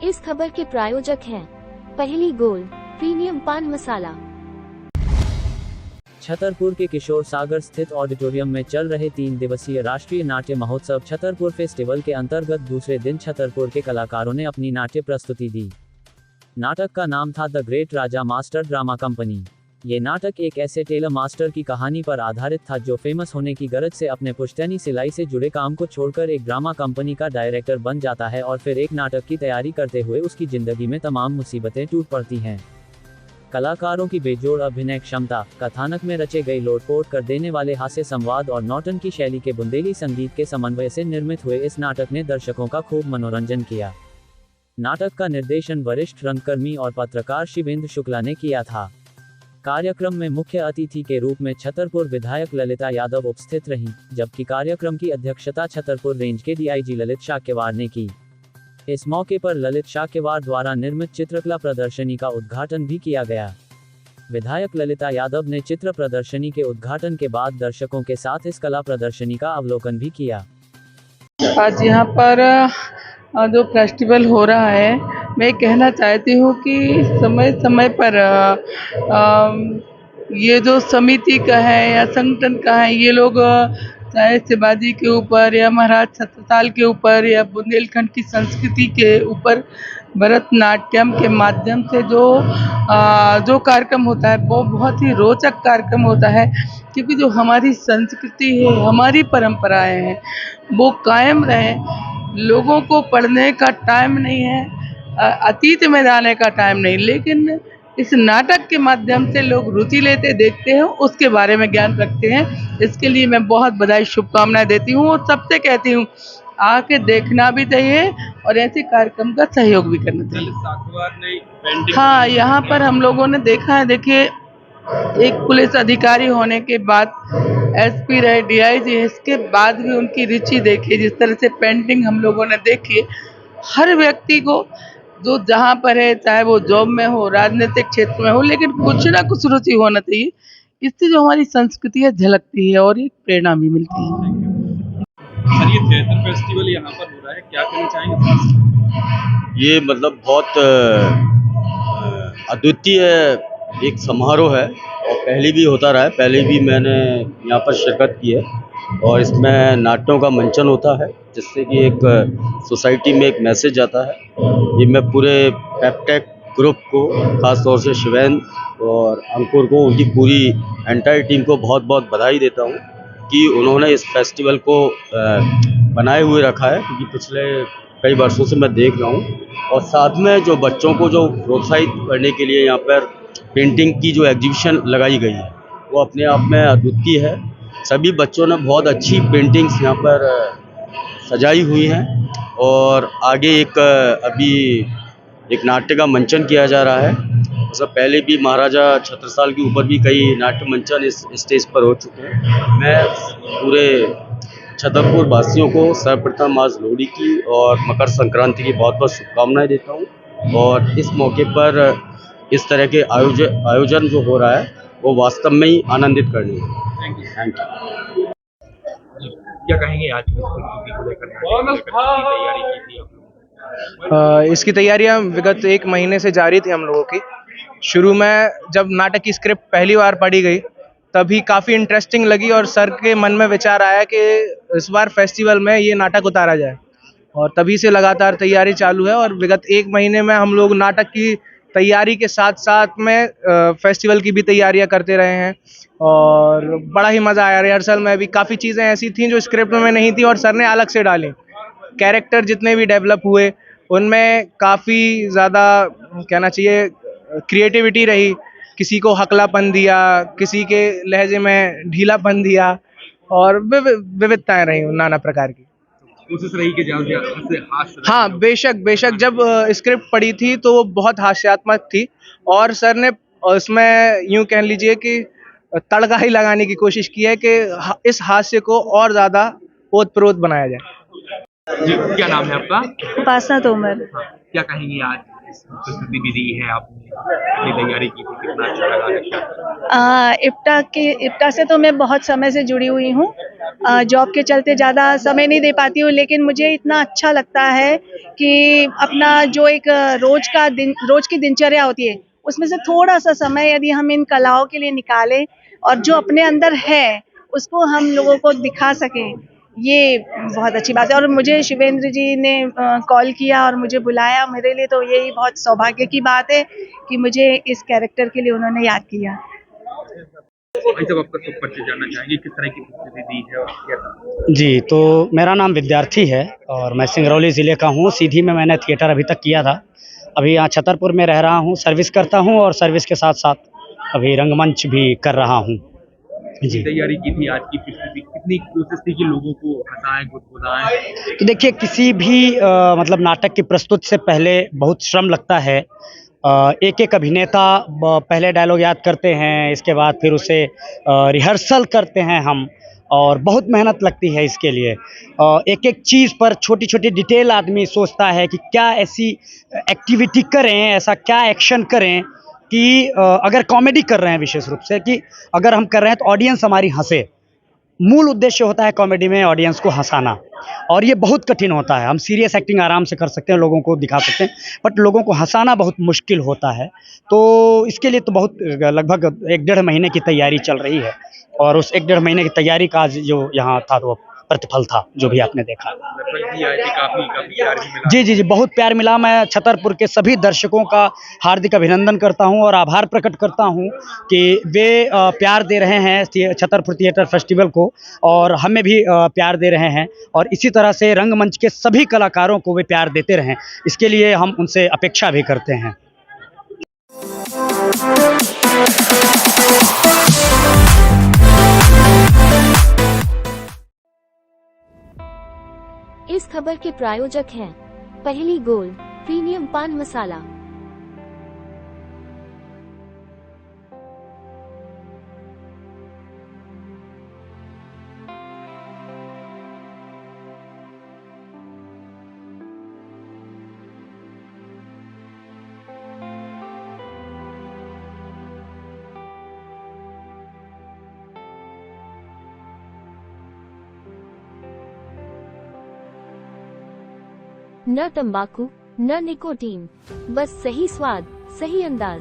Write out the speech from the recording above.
इस खबर के प्रायोजक हैं पहली गोल्ड प्रीमियम पान मसाला। छतरपुर के किशोर सागर स्थित ऑडिटोरियम में चल रहे 3 दिवसीय राष्ट्रीय नाट्य महोत्सव छतरपुर फेस्टिवल के अंतर्गत दूसरे दिन छतरपुर के कलाकारों ने अपनी नाट्य प्रस्तुति दी। नाटक का नाम था the great Raja master drama company. ये नाटक एक ऐसे टेलर मास्टर की कहानी पर आधारित था जो फेमस होने की गरज से अपने पुश्तैनी सिलाई से जुड़े काम को छोड़कर एक ड्रामा कंपनी का डायरेक्टर बन जाता है और फिर एक नाटक की तैयारी करते हुए उसकी जिंदगी में तमाम मुसीबतें टूट पड़ती हैं। कलाकारों की बेजोड़ अभिनय क्षमता, कथानक में रचे गए लोटपोट कर देने वाले हास्य संवाद और नौटंकी शैली के बुंदेली संगीत के समन्वय से निर्मित हुए इस नाटक ने दर्शकों का खूब मनोरंजन किया। नाटक का निर्देशन वरिष्ठ रंगकर्मी और पत्रकार शिवेंद्र शुक्ला ने किया था। कार्यक्रम में मुख्य अतिथि के रूप में छतरपुर विधायक ललिता यादव उपस्थित रहीं, जबकि कार्यक्रम की अध्यक्षता छतरपुर रेंज के डीआईजी ललित शाक्यवार ने की। इस मौके पर ललित शाक्यवार द्वारा निर्मित चित्रकला प्रदर्शनी का उद्घाटन भी किया गया। विधायक ललिता यादव ने चित्र प्रदर्शनी के उद्घाटन के बाद दर्शकों के साथ इस कला प्रदर्शनी का अवलोकन भी किया। आज यहाँ पर जो फेस्टिवल हो रहा है, मैं कहना चाहती हूँ कि समय समय पर ये जो समिति का है या संगठन का है, ये लोग चाहे शिवाजी के ऊपर या महाराज छत्रसाल के ऊपर या बुंदेलखंड की संस्कृति के ऊपर भरतनाट्यम के माध्यम से जो कार्यक्रम होता है वो बहुत ही रोचक कार्यक्रम होता है, क्योंकि जो हमारी संस्कृति है, हमारी परंपराएं हैं, वो कायम रहे। लोगों को पढ़ने का टाइम नहीं है, अतीत में जाने का टाइम नहीं, लेकिन इस नाटक के माध्यम से लोग रुचि लेते, देखते हैं, उसके बारे में ज्ञान रखते हैं। इसके लिए मैं बहुत बधाई शुभकामनाएं देती हूँ और सबसे कहती हूँ आके देखना भी चाहिए और ऐसे कार्यक्रम का सहयोग भी करना चाहिए। हाँ, यहाँ पर हम लोगों ने देखा है, देखिए एक पुलिस अधिकारी होने के बाद एसपी रहे, डीआईजी, इसके बाद भी उनकी रुचि देखिए, जिस तरह से पेंटिंग हम लोगों ने देखी। हर व्यक्ति को जो जहाँ पर है, चाहे वो जॉब में हो, राजनीतिक क्षेत्र में हो, लेकिन कुछ ना कुछ रुचि होना चाहिए। इससे जो हमारी संस्कृति है झलकती है और एक प्रेरणा भी मिलती है। सर, ये थिएटर फेस्टिवल यहाँ पर हो रहा है, क्या कहना चाहेंगे? ये मतलब बहुत अद्वितीय एक समारोह है और पहले भी होता रहा है। पहले भी मैंने यहाँ पर शिरकत की है और इसमें नाट्यों का मंचन होता है, जिससे कि एक सोसाइटी में एक मैसेज आता है। ये मैं पूरे पेप्टेक ग्रुप को, ख़ास तौर से शिवेंद्र और अंकुर को, उनकी पूरी एंटायर टीम को बहुत बहुत बधाई देता हूँ कि उन्होंने इस फेस्टिवल को बनाए हुए रखा है, क्योंकि पिछले कई वर्षों से मैं देख रहा हूँ। और साथ में जो बच्चों को जो प्रोत्साहित करने के लिए यहाँ पर पेंटिंग की जो एग्जीबिशन लगाई गई है, वो अपने आप में अद्वितीय है। सभी बच्चों ने बहुत अच्छी पेंटिंग्स यहाँ पर सजाई हुई हैं और आगे अभी एक नाट्य का मंचन किया जा रहा है। मतलब पहले भी महाराजा छत्रसाल के ऊपर भी कई नाट्य मंचन इस स्टेज पर हो चुके हैं। मैं पूरे छतरपुर वासियों को सर्वप्रथम आज लोहड़ी की और मकर संक्रांति की बहुत बहुत शुभकामनाएं देता हूं और इस मौके पर इस तरह के आयोजन जो हो रहा है वो वास्तव में ही आनंदित करने हैं। Thank you. क्या कहेंगे आज की प्रस्तुति को लेकर तैयारी की थी आप लोगों? इसकी तैयारियां विगत 1 महीने से जारी थी हम लोगों की। शुरू में जब नाटक की स्क्रिप्ट पहली बार पढ़ी गई तभी काफ़ी इंटरेस्टिंग लगी और सर के मन में विचार आया कि इस बार फेस्टिवल में ये नाटक उतारा जाए, और तभी से लगातार तैयारी चालू है। और विगत 1 महीने में हम लोग नाटक की तैयारी के साथ साथ में फेस्टिवल की भी तैयारियां करते रहे हैं और बड़ा ही मज़ा आया। रिहर्सल में भी काफ़ी चीज़ें ऐसी थीं जो स्क्रिप्ट में नहीं थी और सर ने अलग से डाली। कैरेक्टर जितने भी डेवलप हुए उनमें काफ़ी ज़्यादा कहना चाहिए क्रिएटिविटी रही। किसी को हकलापन दिया, किसी के लहजे में ढीलापन दिया और विविधताएं रही नाना प्रकार की। कोशिश रही कि हास्य। हाँ, बेशक जब स्क्रिप्ट पढ़ी थी तो वो बहुत हास्यात्मक थी और सर ने उसमें यूँ कह लीजिए कि तड़का ही लगाने की कोशिश की है कि इस हास्य को और ज़्यादा ओतप्रोत बनाया जाए। जी, क्या नाम है आपका? उपासना तोमर। हाँ, क्या कहेंगी आज प्रस्तुति भी दी है आपने, अपनी तैयारी की थी, कितना अच्छा लगा? इप्टा से तो मैं बहुत समय से जुड़ी हुई हूँ जॉब के चलते ज़्यादा समय नहीं दे पाती हूँ, लेकिन मुझे इतना अच्छा लगता है कि अपना जो एक रोज की दिनचर्या होती है, उसमें से थोड़ा सा समय यदि हम इन कलाओं के लिए निकालें और जो अपने अंदर है उसको हम लोगों को दिखा सकें, ये बहुत अच्छी बात है। और मुझे शिवेंद्र जी ने कॉल किया और मुझे बुलाया, मेरे लिए तो यही बहुत सौभाग्य की बात है कि मुझे इस कैरेक्टर के लिए उन्होंने याद किया। भाई साहब, आपका सब परिचय जानना चाहेंगे, किस तरह की प्रस्तुति दी है और क्या? जी, तो मेरा नाम विद्यार्थी है और मैं सिंगरौली ज़िले का हूँ। सीधी में मैंने थिएटर अभी तक किया था। अभी यहाँ छतरपुर में रह रहा हूँ, सर्विस करता हूँ और सर्विस के साथ-साथ अभी रंगमंच भी कर रहा हूँ। जी। तैयारी की थी आज की प्रस्तुति, कितनी कोशिश थी कि लोगों को हँसाएँ, गुदगुदाएँ? तो देखिए किसी भी मतलब नाटक की प्रस्तुति से पहले बहुत श्रम लगता है। एक-एक अभिनेता पहले डायलॉग याद करते हैं, इसके बाद फिर उसे रिहर्सल करते हैं हम और बहुत मेहनत लगती है इसके लिए। एक-एक चीज़ पर छोटी-छोटी डिटेल आदमी सोचता है कि क्या ऐसी एक्टिविटी करें, ऐसा क्या एक्शन करें कि अगर कॉमेडी कर रहे हैं विशेष रूप से कि अगर हम कर रहे हैं तो ऑडियंस हमारी हँसे। मूल उद्देश्य होता है कॉमेडी में ऑडियंस को हँसाना और ये बहुत कठिन होता है। हम सीरियस एक्टिंग आराम से कर सकते हैं, लोगों को दिखा सकते हैं, बट लोगों को हँसाना बहुत मुश्किल होता है। तो इसके लिए तो बहुत लगभग 1 डेढ़ महीने की तैयारी चल रही है और उस 1 डेढ़ महीने की तैयारी का आज जो यहाँ था वो प्रतिफल था, जो भी आपने देखा। लगभग भी आए थे, काफ़ी प्यार भी मिला। जी, बहुत प्यार मिला। मैं छतरपुर के सभी दर्शकों का हार्दिक अभिनंदन करता हूँ और आभार प्रकट करता हूँ कि वे प्यार दे रहे हैं छतरपुर थिएटर फेस्टिवल को और हमें भी प्यार दे रहे हैं और इसी तरह से रंगमंच के सभी कलाकारों को वे प्यार देते रहें, इसके लिए हम उनसे अपेक्षा भी करते हैं। इस खबर के प्रायोजक हैं पहली गोल्ड प्रीमियम पान मसाला। न तंबाकू न निकोटीन, बस सही स्वाद, सही अंदाज।